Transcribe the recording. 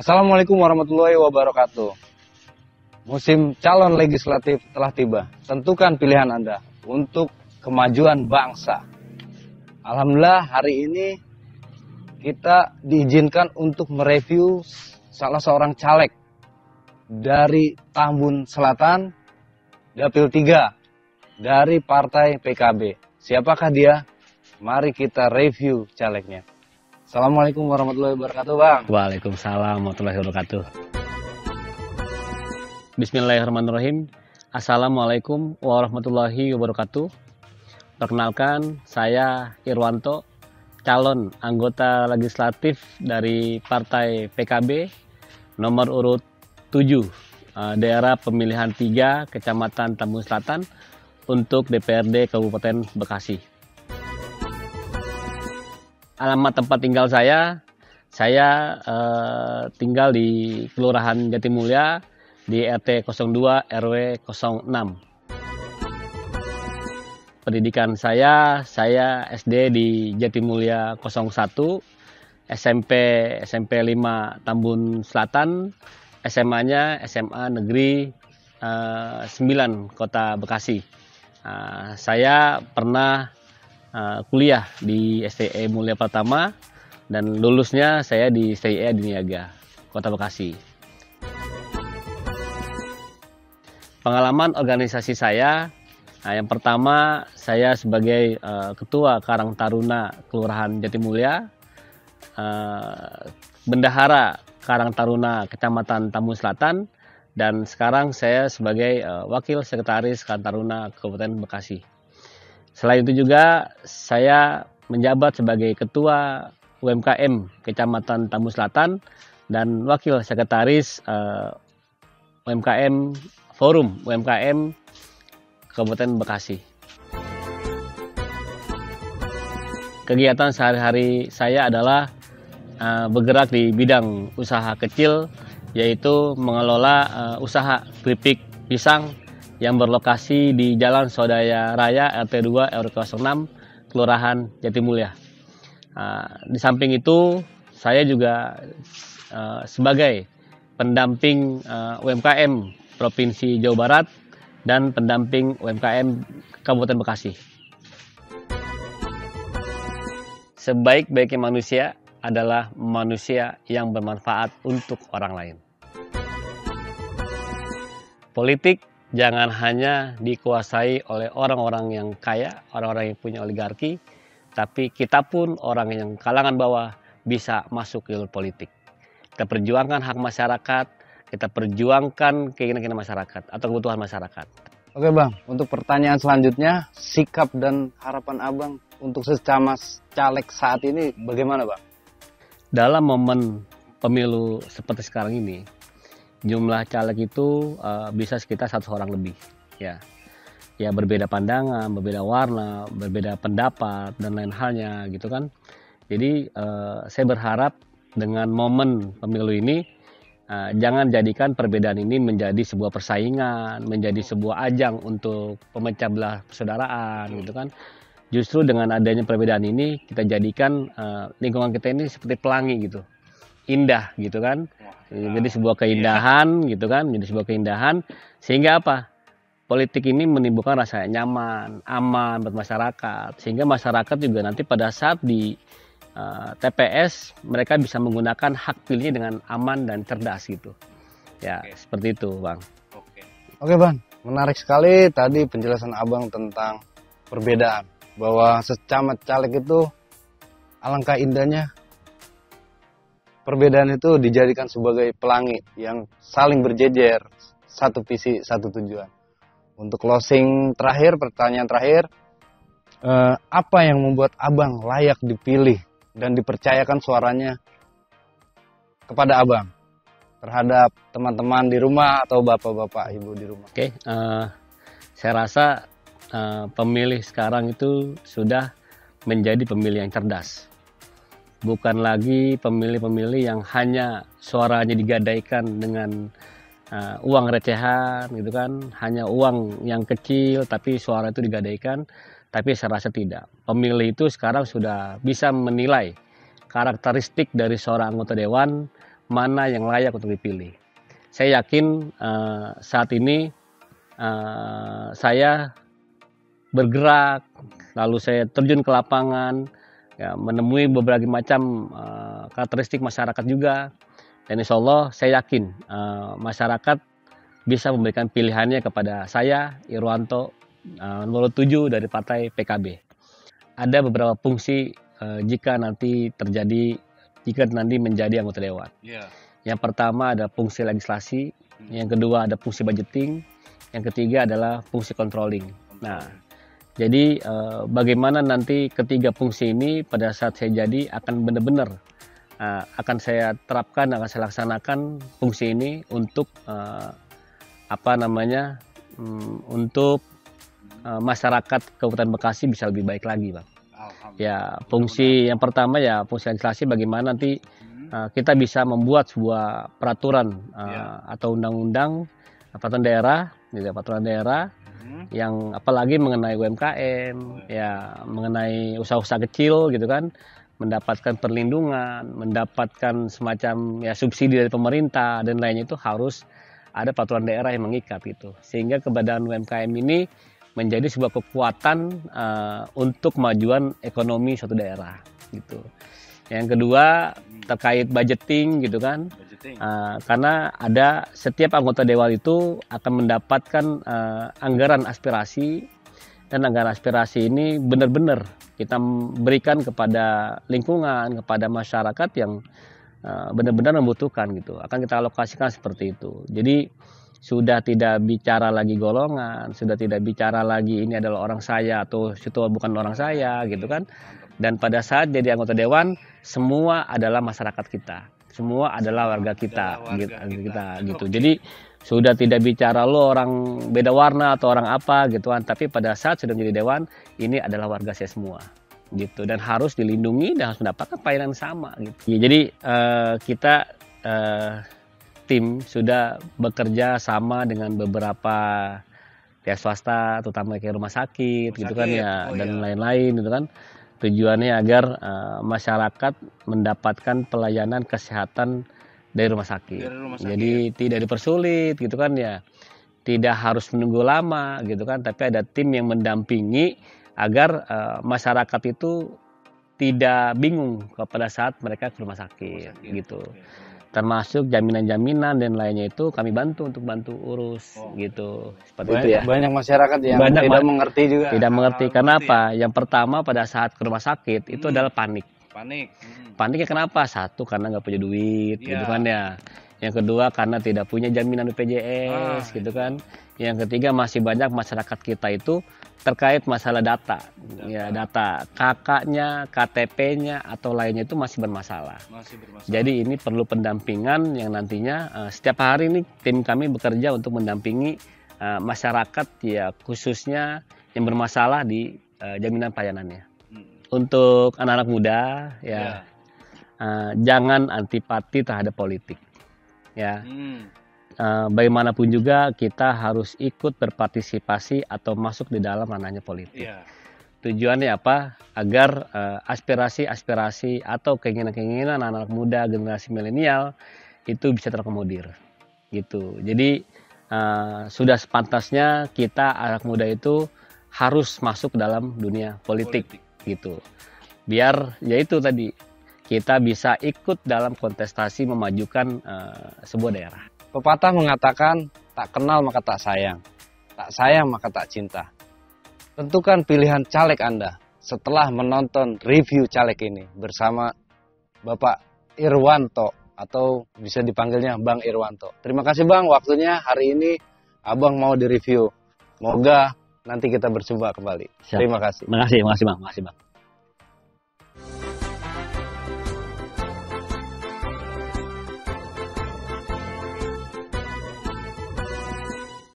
Assalamualaikum warahmatullahi wabarakatuh. Musim calon legislatif telah tiba. Tentukan pilihan Anda untuk kemajuan bangsa. Alhamdulillah hari ini kita diizinkan untuk mereview salah seorang caleg dari Tambun Selatan, Dapil 3 dari Partai PKB. Siapakah dia? Mari kita review calegnya. Assalamualaikum warahmatullahi wabarakatuh, Bang. Waalaikumsalam warahmatullahi wabarakatuh. Bismillahirrahmanirrahim. Assalamualaikum warahmatullahi wabarakatuh. Perkenalkan, saya Irwanto, calon anggota legislatif dari Partai PKB, nomor urut 7, daerah pemilihan 3, Kecamatan Tambun Selatan, untuk DPRD Kabupaten Bekasi. Alamat tempat tinggal saya tinggal di Kelurahan Jatimulya di RT 02 RW 06. Pendidikan saya SD di Jatimulya 01, SMP 5 Tambun Selatan, SMA-nya SMA Negeri 9 Kota Bekasi. Saya pernah kuliah di STE Mulia Pertama dan lulusnya saya di STE di Niaga, Kota Bekasi. Pengalaman organisasi saya, yang pertama saya sebagai Ketua Karang Taruna Kelurahan Jatimulya, Bendahara Karang Taruna Kecamatan Tambun Selatan, dan sekarang saya sebagai Wakil Sekretaris Karang Taruna Kabupaten Bekasi. Selain itu juga saya menjabat sebagai Ketua UMKM Kecamatan Tambun Selatan dan Wakil Sekretaris UMKM Forum UMKM Kabupaten Bekasi. Kegiatan sehari-hari saya adalah bergerak di bidang usaha kecil, yaitu mengelola usaha keripik pisang yang berlokasi di Jalan Swadaya Raya RT 2 RW 06 Kelurahan Jatimulya. Di samping itu saya juga sebagai pendamping UMKM Provinsi Jawa Barat dan pendamping UMKM Kabupaten Bekasi. Sebaik-baiknya manusia adalah manusia yang bermanfaat untuk orang lain. Politik jangan hanya dikuasai oleh orang-orang yang kaya, orang-orang yang punya oligarki, tapi kita pun orang yang kalangan bawah bisa masuk ke jalur politik. Kita perjuangkan hak masyarakat, kita perjuangkan keinginan masyarakat atau kebutuhan masyarakat. Oke Bang, untuk pertanyaan selanjutnya, sikap dan harapan Abang untuk sesama caleg saat ini bagaimana Bang? Dalam momen pemilu seperti sekarang ini, jumlah caleg itu bisa sekitar 100 orang lebih. Ya, berbeda pandangan, berbeda warna, berbeda pendapat dan lain halnya gitu kan. Jadi saya berharap dengan momen pemilu ini jangan jadikan perbedaan ini menjadi sebuah persaingan, menjadi sebuah ajang untuk pemecah belah persaudaraan gitu kan. Justru dengan adanya perbedaan ini kita jadikan lingkungan kita ini seperti pelangi gitu, indah gitu kan. Jadi sebuah keindahan gitu kan, menjadi sebuah keindahan sehingga apa? Politik ini menimbulkan rasa nyaman, aman buat masyarakat, sehingga masyarakat juga nanti pada saat di TPS mereka bisa menggunakan hak pilihnya dengan aman dan cerdas gitu. Ya, seperti itu, Bang. Oke, Bang. Menarik sekali tadi penjelasan Abang tentang perbedaan, bahwa sesama caleg itu alangkah indahnya perbedaan itu dijadikan sebagai pelangi yang saling berjejer, satu visi, satu tujuan. Untuk closing terakhir, pertanyaan terakhir, apa yang membuat Abang layak dipilih dan dipercayakan suaranya kepada Abang terhadap teman-teman di rumah atau bapak-bapak ibu di rumah? Oke, saya rasa pemilih sekarang itu sudah menjadi pemilih yang cerdas. Bukan lagi pemilih-pemilih yang hanya suaranya digadaikan dengan uang recehan gitu kan, hanya uang yang kecil tapi suara itu digadaikan. Tapi saya rasa tidak. Pemilih itu sekarang sudah bisa menilai karakteristik dari seorang anggota dewan, mana yang layak untuk dipilih. Saya yakin saat ini saya bergerak, lalu saya terjun ke lapangan, ya, menemui berbagai macam karakteristik masyarakat juga, dan insya Allah saya yakin masyarakat bisa memberikan pilihannya kepada saya, Irwanto, nomor 7 dari partai PKB. Ada beberapa fungsi jika nanti menjadi anggota dewan. Yang pertama ada fungsi legislasi, yang kedua ada fungsi budgeting, yang ketiga adalah fungsi controlling. Nah, jadi bagaimana nanti ketiga fungsi ini pada saat saya jadi akan benar-benar akan saya terapkan, akan saya laksanakan fungsi ini untuk untuk masyarakat Kabupaten Bekasi bisa lebih baik lagi, Bang. Ya, fungsi yang pertama ya fungsi legislasi, bagaimana nanti kita bisa membuat sebuah peraturan atau undang-undang peraturan daerah yang apalagi mengenai UMKM, ya mengenai usaha-usaha kecil gitu kan, mendapatkan perlindungan, mendapatkan semacam ya subsidi dari pemerintah dan lainnya, itu harus ada peraturan daerah yang mengikat gitu, sehingga keberadaan UMKM ini menjadi sebuah kekuatan untuk kemajuan ekonomi suatu daerah gitu. Yang kedua terkait budgeting gitu kan, karena ada setiap anggota dewan itu akan mendapatkan anggaran aspirasi, dan anggaran aspirasi ini benar-benar kita berikan kepada lingkungan, kepada masyarakat yang benar-benar membutuhkan gitu, akan kita alokasikan seperti itu. Jadi sudah tidak bicara lagi golongan, sudah tidak bicara lagi ini adalah orang saya atau itu bukan orang saya gitu kan. Dan pada saat jadi anggota dewan, semua adalah masyarakat kita, semua adalah warga kita, gitu. Jadi sudah tidak bicara lo orang beda warna atau orang apa gitu kan, tapi pada saat sudah menjadi dewan, ini adalah warga saya semua gitu, dan harus dilindungi dan harus mendapatkan pelayanan sama gitu. Ya, jadi kita tim sudah bekerja sama dengan beberapa pihak swasta, terutama kayak rumah sakit gitu kan ya, dan lain-lain gitu kan. Tujuannya agar masyarakat mendapatkan pelayanan kesehatan dari rumah sakit. Jadi tidak dipersulit gitu kan ya, tidak harus menunggu lama gitu kan, tapi ada tim yang mendampingi agar masyarakat itu tidak bingung pada saat mereka ke rumah sakit gitu. Termasuk jaminan-jaminan dan lainnya itu kami bantu urus gitu. Seperti itu ya. Banyak masyarakat yang tidak mengerti juga. Tidak mengerti. Kenapa? Yang pertama pada saat ke rumah sakit itu adalah panik. Paniknya kenapa? Satu, karena nggak punya duit gitu kan ya. Yang kedua, karena tidak punya jaminan BPJS gitu kan. Yang ketiga, masih banyak masyarakat kita itu terkait masalah data. Ya, data kakaknya, KTP-nya atau lainnya itu masih bermasalah. Jadi ini perlu pendampingan yang nantinya setiap hari ini tim kami bekerja untuk mendampingi masyarakat ya, khususnya yang bermasalah di jaminan pelayanannya. Untuk anak-anak muda ya, jangan antipati terhadap politik. Ya, bagaimanapun juga kita harus ikut berpartisipasi atau masuk di dalam ranahnya politik. Tujuannya apa? Agar aspirasi-aspirasi atau keinginan-keinginan anak-anak muda generasi milenial itu bisa terakomodir, gitu. Jadi sudah sepantasnya kita anak muda itu harus masuk dalam dunia politik, gitu. Biar yaitu tadi kita bisa ikut dalam kontestasi memajukan sebuah daerah. Pepatah mengatakan, tak kenal maka tak sayang maka tak cinta. Tentukan pilihan caleg Anda setelah menonton review caleg ini bersama Bapak Irwanto, atau bisa dipanggilnya Bang Irwanto. Terima kasih Bang, waktunya hari ini Abang mau direview. Semoga nanti kita berjumpa kembali. Siap. Terima kasih. Terima kasih Bang.